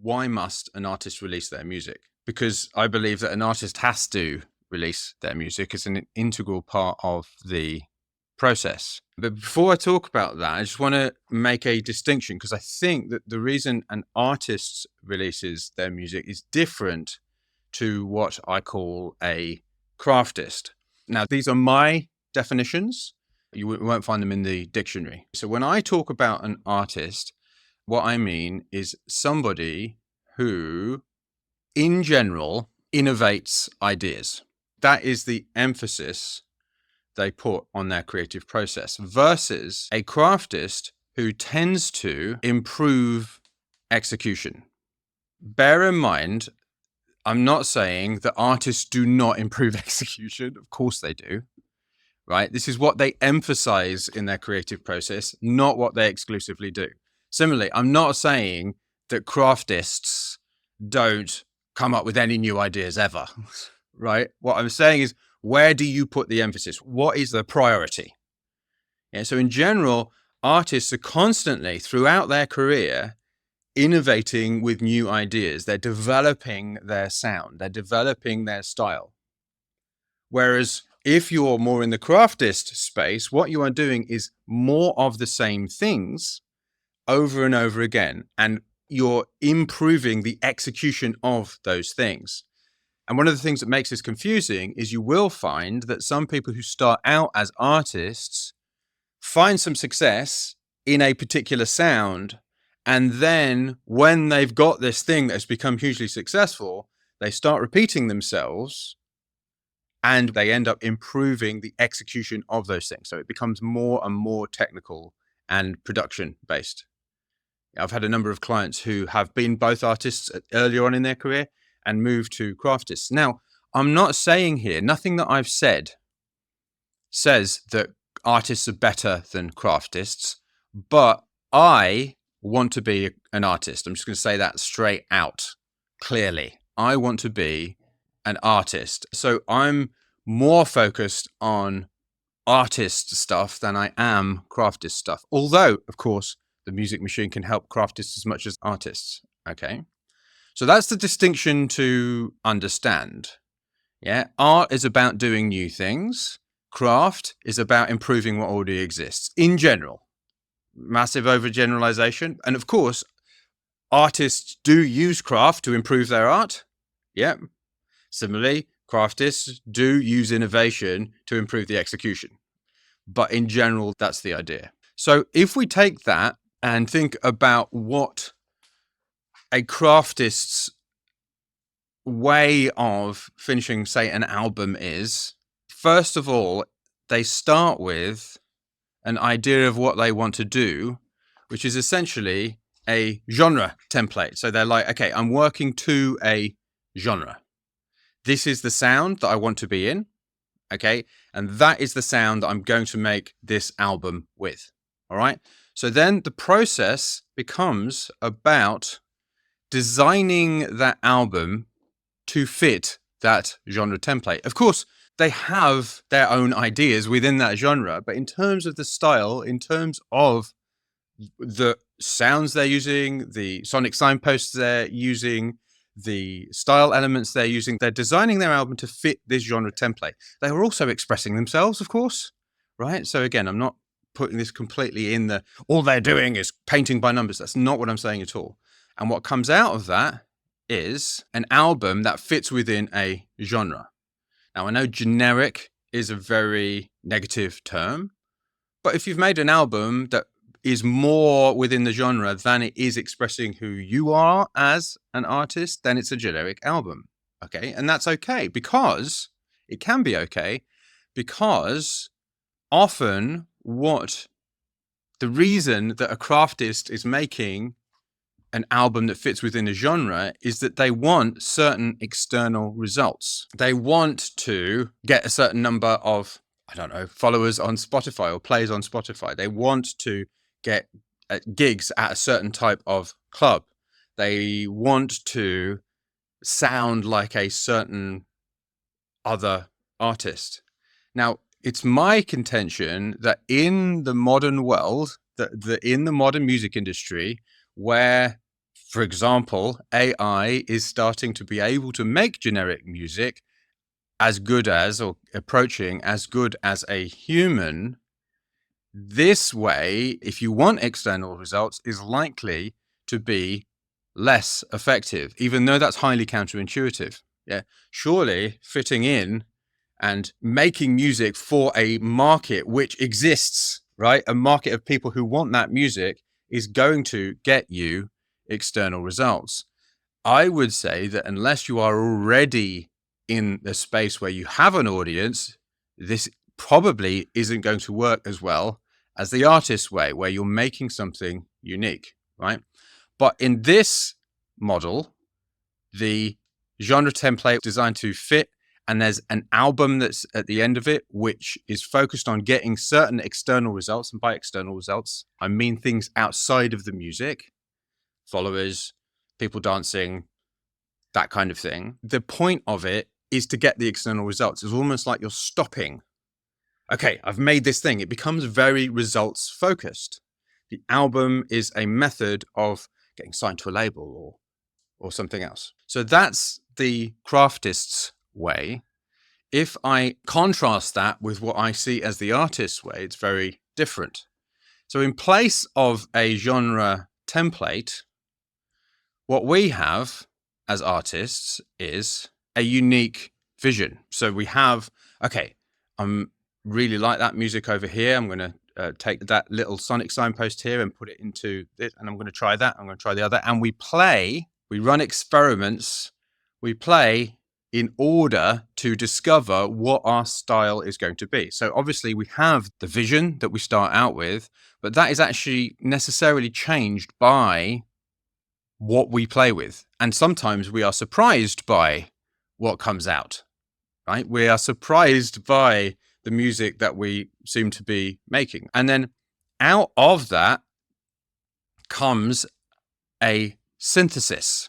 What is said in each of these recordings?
why must an artist release their music? Because I believe that an artist has to release their music as an integral part of the process. But before I talk about that, I just want to make a distinction, because I think that the reason an artist releases their music is different to what I call a craftist. Now, these are my definitions. You won't find them in the dictionary. So when I talk about an artist, what I mean is somebody who, in general, innovates ideas. That is the emphasis they put on their creative process, versus a craftist who tends to improve execution. Bear in mind, I'm not saying that artists do not improve execution. Of course they do, right? This is what they emphasize in their creative process, not what they exclusively do. Similarly, I'm not saying that craftists don't come up with any new ideas ever, right? What I'm saying is, where do you put the emphasis? What is the priority? Yeah, so in general, artists are constantly, throughout their career, innovating with new ideas. They're developing their sound. They're developing their style. Whereas if you're more in the craftist space, what you are doing is more of the same things over and over again, and you're improving the execution of those things. And one of the things that makes this confusing is you will find that some people who start out as artists find some success in a particular sound, and then when they've got this thing that has become hugely successful, they start repeating themselves and they end up improving the execution of those things. So it becomes more and more technical and production based. I've had a number of clients who have been both artists earlier on in their career and move to craftists. Now, I'm not saying here, nothing that I've said says that artists are better than craftists, but I want to be an artist. I'm just going to say that straight out, clearly. I want to be an artist. So I'm more focused on artist stuff than I am craftist stuff. Although, of course, the music machine can help craftists as much as artists. Okay. So that's the distinction to understand. Yeah. Art is about doing new things. Craft is about improving what already exists in general. Massive overgeneralization. And of course, artists do use craft to improve their art. Yeah. Similarly, craftists do use innovation to improve the execution. But in general, that's the idea. So if we take that and think about what a craftist's way of finishing, say, an album is, first of all, they start with an idea of what they want to do, which is essentially a genre template. So they're like, okay, I'm working to a genre. This is the sound that I want to be in. Okay. And that is the sound that I'm going to make this album with. All right. So then the process becomes about designing that album to fit that genre template. Of course, they have their own ideas within that genre, but in terms of the style, in terms of the sounds they're using, the sonic signposts they're using, the style elements they're using, they're designing their album to fit this genre template. They are also expressing themselves, of course, right? So again, I'm not putting this completely in all they're doing is painting by numbers. That's not what I'm saying at all. And what comes out of that is an album that fits within a genre. Now, I know generic is a very negative term, but if you've made an album that is more within the genre than it is expressing who you are as an artist, then it's a generic album. Okay. And that's okay, because it can be okay, because often the reason that a craftist is making an album that fits within a genre is that they want certain external results. They want to get a certain number of, followers on Spotify or plays on Spotify. They want to get gigs at a certain type of club. They want to sound like a certain other artist. Now, it's my contention that in the modern world, that in the modern music industry, where For example, AI is starting to be able to make generic music as good as, or approaching as good as, a human. This way, if you want external results, is likely to be less effective, even though that's highly counterintuitive. Yeah, surely fitting in and making music for a market which exists, right? A market of people who want that music is going to get you external results. I would say that unless you are already in the space where you have an audience, this probably isn't going to work as well as the artist's way, where you're making something unique, right? But in this model, the genre template designed to fit, and there's an album that's at the end of it, which is focused on getting certain external results. And by external results, I mean things outside of the music, followers, people dancing, that kind of thing. The point of it is to get the external results. It's almost like you're stopping. Okay, I've made this thing. It becomes very results focused. The album is a method of getting signed to a label or something else. So that's the craftist's way. If I contrast that with what I see as the artist's way, it's very different. So in place of a genre template, what we have as artists is a unique vision. So we have, okay, I'm really like that music over here. I'm going to take that little sonic signpost here and put it into it, and I'm going to try that. I'm going to try the other. And we run experiments, we play in order to discover what our style is going to be. So obviously we have the vision that we start out with, but that is actually necessarily changed by what we play with. And sometimes we are surprised by what comes out, right? We are surprised by the music that we seem to be making. And then out of that comes a synthesis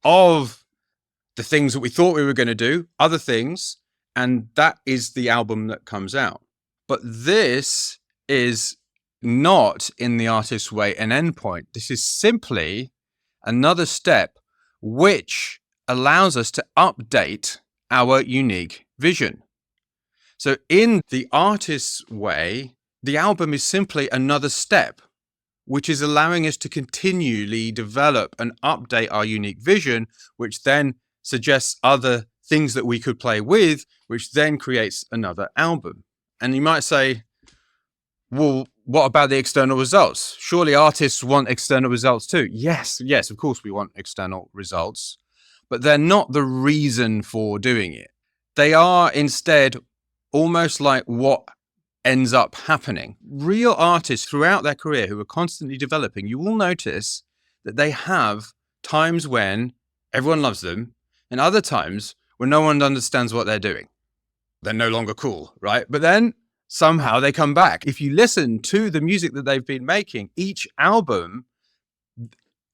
of the things that we thought we were going to do, other things, and that is the album that comes out. But this is not, in the artist's way, an endpoint. This is simply another step which allows us to update our unique vision. So in the artist's way, the album is simply another step, which is allowing us to continually develop and update our unique vision, which then suggests other things that we could play with, which then creates another album. And you might say, well, what about the external results? Surely artists want external results too. Yes, of course we want external results, but they're not the reason for doing it. They are instead almost like what ends up happening. Real artists throughout their career who are constantly developing, you will notice that they have times when everyone loves them and other times when no one understands what they're doing. They're no longer cool, right? But then somehow they come back. If you listen to the music that they've been making, each album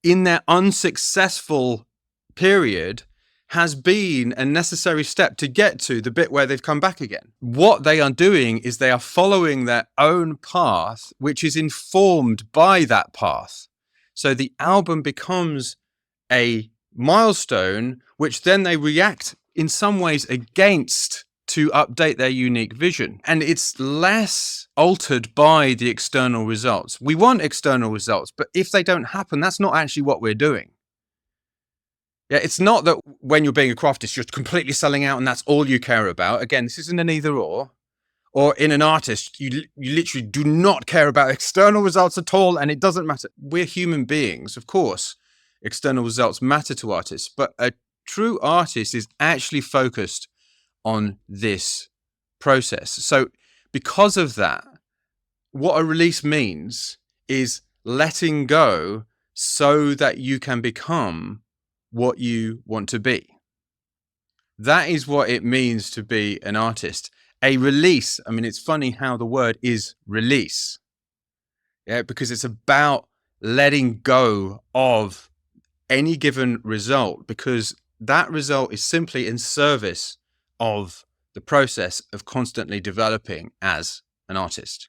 in their unsuccessful period has been a necessary step to get to the bit where they've come back again. What they are doing is they are following their own path, which is informed by that path. So the album becomes a milestone, which then they react in some ways against to update their unique vision. And it's less altered by the external results. We want external results, but if they don't happen, that's not actually what we're doing. Yeah, it's not that when you're being a craftist, you're completely selling out and that's all you care about. Again, this isn't an either or. Or in an artist, you literally do not care about external results at all, and it doesn't matter. We're human beings, of course. External results matter to artists, but a true artist is actually focused on this process. So because of that, what a release means is letting go so that you can become what you want to be. That is what it means to be an artist. A release, I mean, it's funny how the word is release. Yeah, because it's about letting go of any given result, because that result is simply in service of the process of constantly developing as an artist.